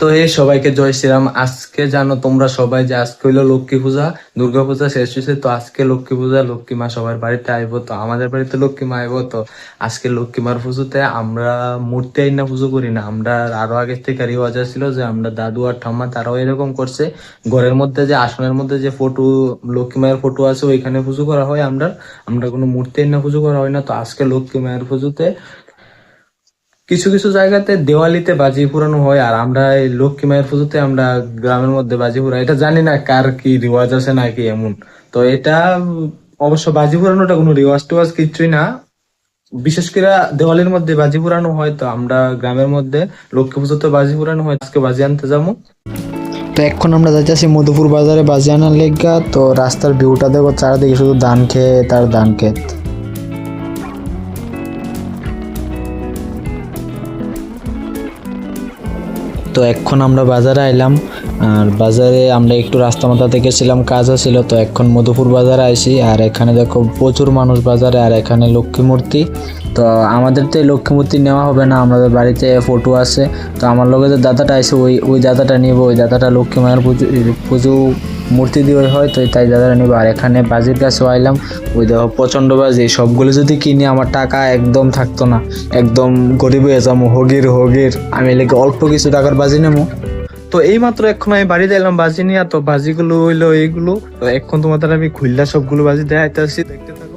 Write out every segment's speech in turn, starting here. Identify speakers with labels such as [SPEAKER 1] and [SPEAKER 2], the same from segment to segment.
[SPEAKER 1] তো এই সবাইকে জয় শ্রীরাম। আজকে জানো তোমরা সবাই যে আজকে হইলো লক্ষ্মী পূজা, দুর্গা পূজা শেষ হয়েছে। তো আজকে লক্ষ্মী পূজা, লক্ষ্মী মা সবার বাড়িতে আইবো। তো আমাদের বাড়িতে লক্ষ্মী মা আইবো। তো আজকে লক্ষ্মী মার পুজোতে আমরা মূর্তি আইনা পুজো করি না। আমরা আরো আগের থেকে রিওয়াজ ছিল যে আমরা দাদু আর ঠাম্মা তারাও এরকম করছে, ঘরের মধ্যে যে আসনের মধ্যে যে ফটো, লক্ষ্মী মায়ের ফটো আছে ওইখানে পুজো করা হয়। আমরা আমরা কোনো মূর্তি আইনা পুজো করা হয় না। তো আজকে লক্ষ্মী মায়ের পুজোতে কিছু কিছু জায়গাতে দেওয়ালিতে বাজি পুরানো হয়, আর আমরা এই লক্ষ্মী মায়ের পুজোতে আমরা গ্রামের মধ্যে বাজি পুরাই। এটা জানি না কার কি রিওয়াজ আছে নাকি এমন। তো এটা অবশ্য বাজি পুরানোটা কোনো রিওয়াজ টিওয়াজ কিছুই না। বিশেষ করে দেওয়ালির মধ্যে বাজি পুরানো হয়। তো আমরা গ্রামের মধ্যে লক্ষ্মী পুজোতে বাজি পুরানো হয়। আজকে বাজি আনতে যাবো।
[SPEAKER 2] তো এখন আমরা যাইতেছি মধুপুর বাজারে বাজি আনার লেগা। তো রাস্তার ভিউটা দেখো, চারিদিকে শুধু ধান ক্ষেত আর ধান ক্ষেত। তো এখন আমরা বাজারে আইলাম, আর বাজারে আমরা একটু রাস্তা মাথা দেখেছিলাম, কাজ ছিল। তো এখন মধুপুর বাজারে আইছি, আর এখানে দেখো প্রচুর মানুষ বাজারে, আর এখানে লক্ষ্মী মূর্তি। তো আমাদের তো এই লক্ষ্মী মূর্তি নেওয়া হবে না, আমাদের বাড়িতে ফটো আছে। তো আমার লগে যে দাদাটা আছে ওই দাদাটা নিব। ওই দাদাটা লক্ষ্মী মায়ের পুজো মূর্তি দিয়ে হয়, তো তাই দাদাটা নিব। আর এখানে বাজির কাছেও আইলাম, ওই দেখো প্রচন্ড বাজি। সবগুলো যদি কিনি আমার টাকা একদম থাকতো না, একদম গরিব হয়ে যাবো। হগির হগির আমি লেগে অল্প কিছু টাকার বাজি নেবো।
[SPEAKER 1] তো এই মাত্র এখন আমি বাড়িতে এলাম বাজি নিয়ে। তো বাজিগুলো হইলো এইগুলো। তো এখন তোমাদের আমি খুললা সবগুলো বাজি দেখাইতেছি, দেখতে থাকো।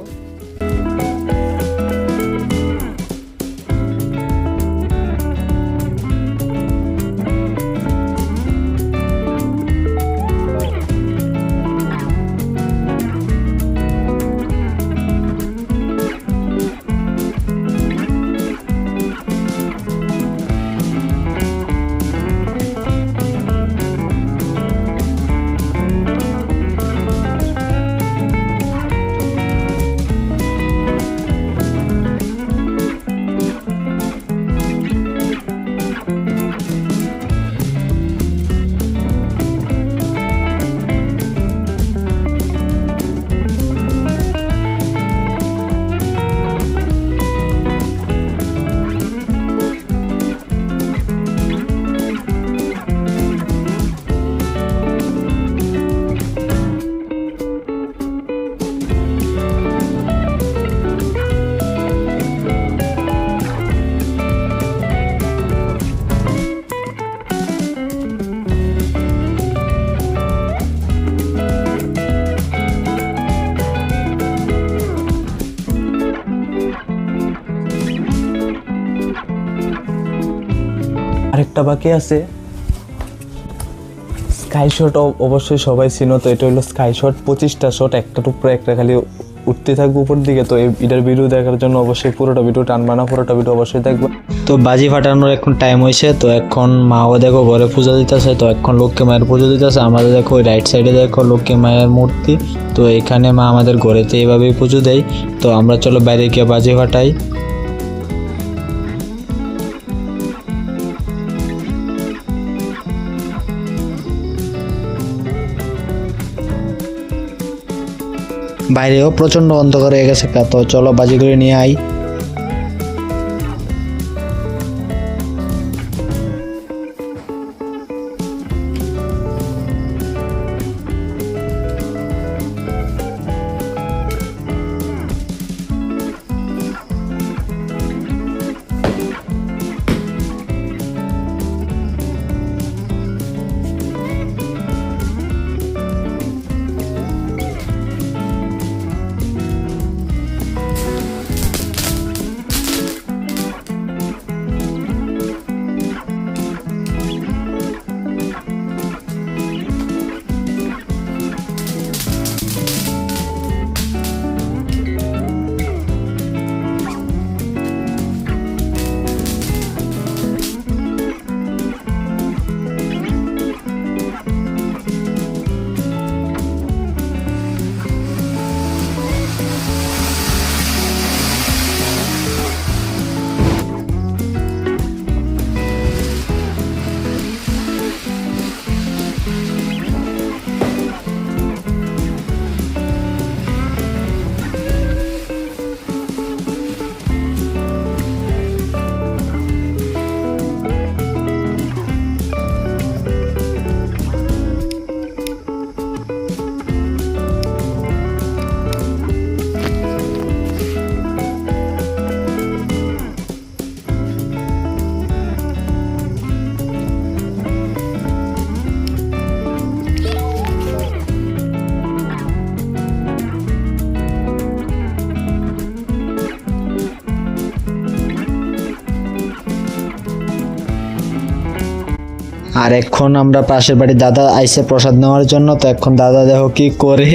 [SPEAKER 1] আরেকটা বাকি আছে স্কাই শট। অবশ্যই সবাই চিনো। তো এটা হলো স্কাই শট, 25টা শট, একটার উপরে একটা খালি উঠতে থাকবে উপর দিকে। তো এটার ভিডিও দেখার জন্য অবশ্যই পুরোটা ভিডিও টানবা না, পুরোটা ভিডিও অবশ্যই দেখবো।
[SPEAKER 2] তো বাজি ফাটানোর এখন টাইম হয়েছে। তো এখন মাও দেখো ঘরে পূজা দিতেছে। তো এখন লক্ষ্মী মায়ের পুজো দিতেছে। আমাদের দেখো ওই রাইট সাইডে দেখো লক্ষ্মী মায়ের মূর্তি। তো এখানে মা আমাদের ঘরেতে এইভাবেই পুজো দেয়। তো আমরা চলো বাইরে গিয়ে বাজি ফাটাই। বাইরেও প্রচন্ড অন্ধকার হয়ে গেছে। তো চলো বাজি করে নিয়ে আই। আর এখন আমরা পাশের বাড়ির দাদা আইসে প্রসাদ নেওয়ার জন্য, তো এখন দাদা দেখো কি করে।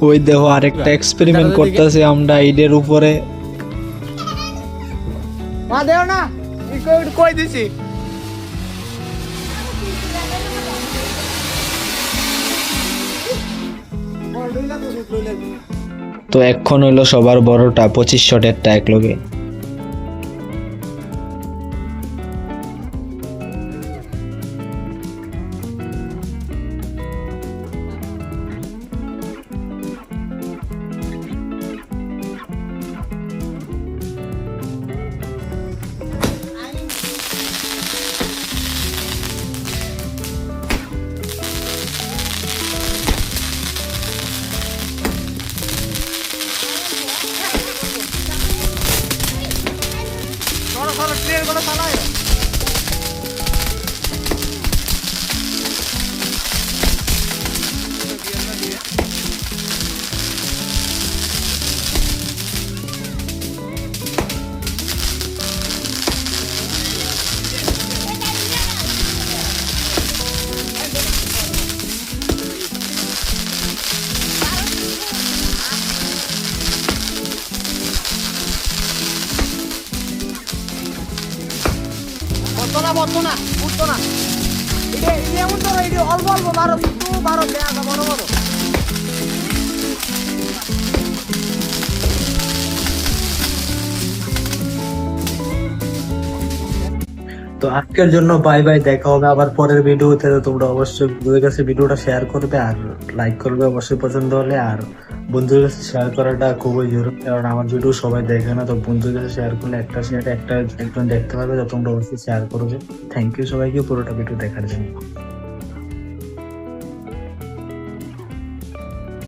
[SPEAKER 2] ওই দেখো আরেকটা এক্সপেরিমেন্ট করতেছি আমরা ইডের উপরে। তো এখন হইলো সবার বড়টা 25 শটেরটা এক লগে।
[SPEAKER 1] তো আজকের জন্য বাই বাই, দেখা হবে আবার পরের ভিডিওতে। তো তোমরা অবশ্যই বন্ধুদের কাছে ভিডিওটা শেয়ার করবে আর লাইক করবে অবশ্যই পছন্দ হলে। আর বন্ধুদের কাছে শেয়ার করাটা খুবই জরুরি, কারণ আমার ভিডিও সবাই দেখে না। তো বন্ধুদের কাছে শেয়ার করলে একজন দেখতে পারবে। তো তোমরা অবশ্যই শেয়ার করবে। থ্যাংক ইউ সবাইকে পুরোটা ভিডিও দেখার জন্য।